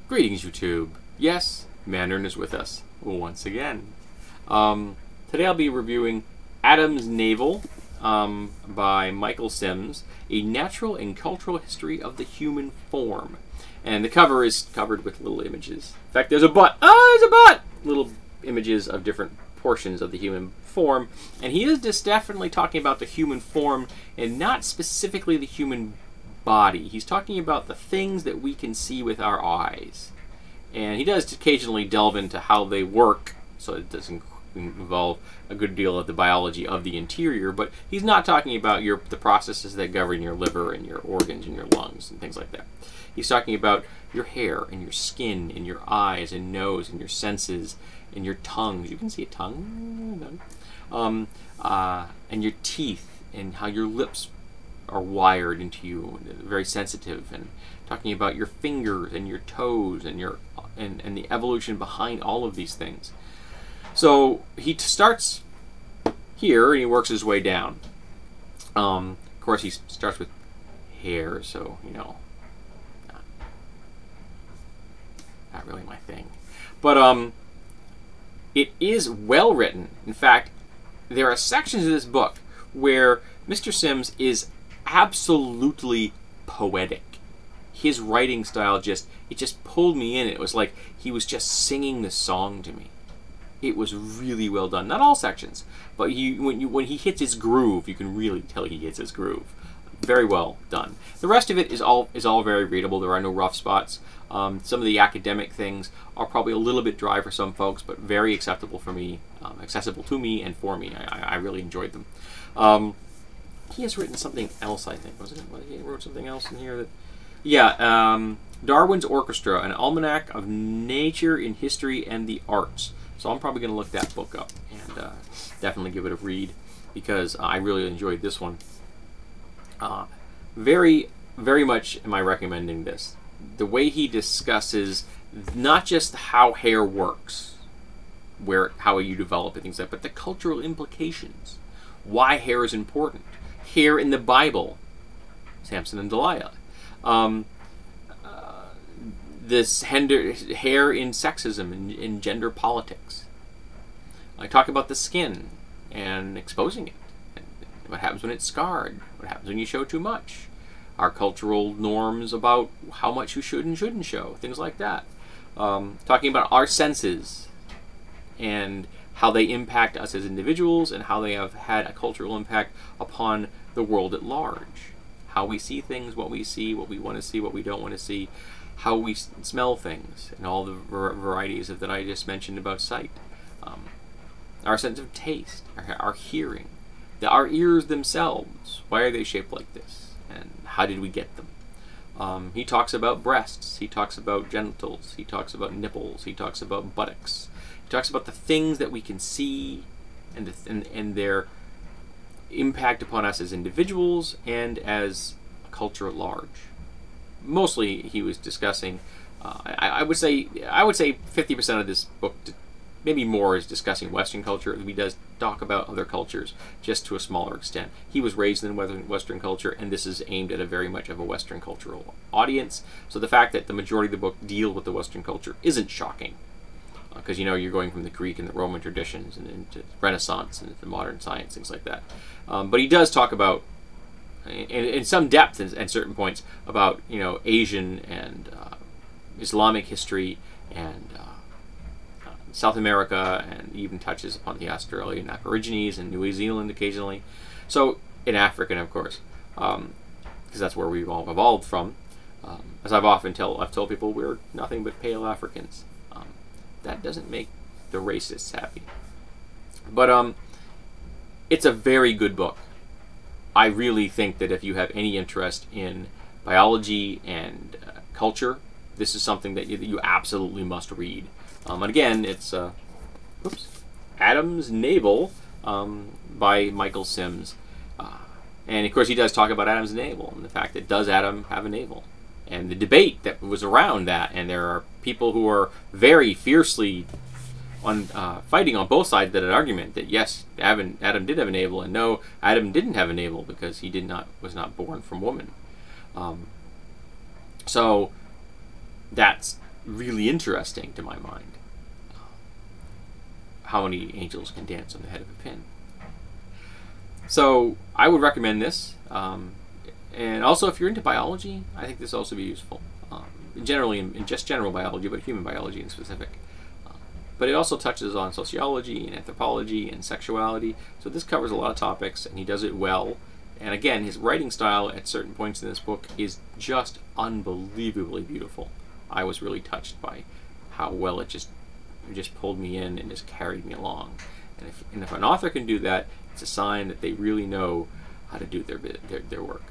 Greetings, YouTube. Yes, Mandarin is with us once again. Today I'll be reviewing Adam's Navel by Michael Sims, A Natural and Cultural History of the Human Form. And the cover is covered with little images. In fact, there's a butt. Oh, there's a butt! Little images of different portions of the human form. And he is just definitely talking about the human form and not specifically the human body. He's talking about the things that we can see with our eyes. And he does occasionally delve into how they work, so it doesn't involve a good deal of the biology of the interior, but he's not talking about the processes that govern your liver and your organs and your lungs and things like that. He's talking about your hair and your skin and your eyes and nose and your senses and your tongues. You can see a tongue. And your teeth and how your lips are wired into you, very sensitive, and talking about your fingers and your toes and and the evolution behind all of these things. So he starts here and he works his way down. Of course, he starts with hair, so you know, not really my thing, but it is well written. In fact, there are sections of this book where Mr. Sims is absolutely poetic. His writing style just pulled me in. It was like he was just singing the song to me. It was really well done. Not all sections, but when he hits his groove, you can really tell he hits his groove. Very well done. The rest of it is all very readable. There are no rough spots. Some of the academic things are probably a little bit dry for some folks, but very acceptable for me, accessible to me and for me. I really enjoyed them. He has written something else, I think. Wasn't it? He wrote something else in here that... Yeah, Darwin's Orchestra, an almanac of nature in history and the arts. So I'm probably going to look that book up and definitely give it a read because I really enjoyed this one. Very, very much am I recommending this. The way he discusses not just how hair works, how you develop it, things like that, but the cultural implications. Why hair is important. Hair in the Bible, Samson and Delilah. This hair in sexism and in gender politics. I talk about the skin and exposing it. And what happens when it's scarred. What happens when you show too much. Our cultural norms about how much you should and shouldn't show. Things like that. Talking about our senses and how they impact us as individuals and how they have had a cultural impact upon the world at large. How we see things, what we see, what we want to see, what we don't want to see, how we smell things, and all the varieties that I just mentioned about sight. Our sense of taste, our hearing, our ears themselves. Why are they shaped like this? And how did we get them? He talks about breasts, he talks about genitals, he talks about nipples, he talks about buttocks. He talks about the things that we can see and their impact upon us as individuals and as a culture at large. Mostly, he was discussing. I would say 50% of this book, maybe more, is discussing Western culture. He does talk about other cultures, just to a smaller extent. He was raised in Western culture, and this is aimed at a very much of a Western cultural audience. So the fact that the majority of the book deal with the Western culture isn't shocking. Because, you know, you're going from the Greek and the Roman traditions and into Renaissance and into modern science, things like that. But he does talk about, in some depth and certain points, about, you know, Asian and Islamic history and South America, and even touches upon the Australian Aborigines and New Zealand occasionally. So, in Africa, of course, because that's where we've all evolved from. As I've told people, we're nothing but pale Africans. That doesn't make the racists happy. But it's a very good book. I really think that if you have any interest in biology and culture, this is something that you absolutely must read. And again, it's Adam's Navel by Michael Sims. And of course he does talk about Adam's navel and the fact that does Adam have a navel? And the debate that was around that, and there are people who are very fiercely fighting on both sides of that argument that yes, Adam did have a navel, and no, Adam didn't have a navel because he was not born from woman. So that's really interesting to my mind. How many angels can dance on the head of a pin? So I would recommend this. And also, if you're into biology, I think this will also be useful. Generally, in just general biology, but human biology in specific. But it also touches on sociology and anthropology and sexuality. So this covers a lot of topics, and he does it well. And again, his writing style at certain points in this book is just unbelievably beautiful. I was really touched by how well it just pulled me in and just carried me along. And if an author can do that, it's a sign that they really know how to do their work.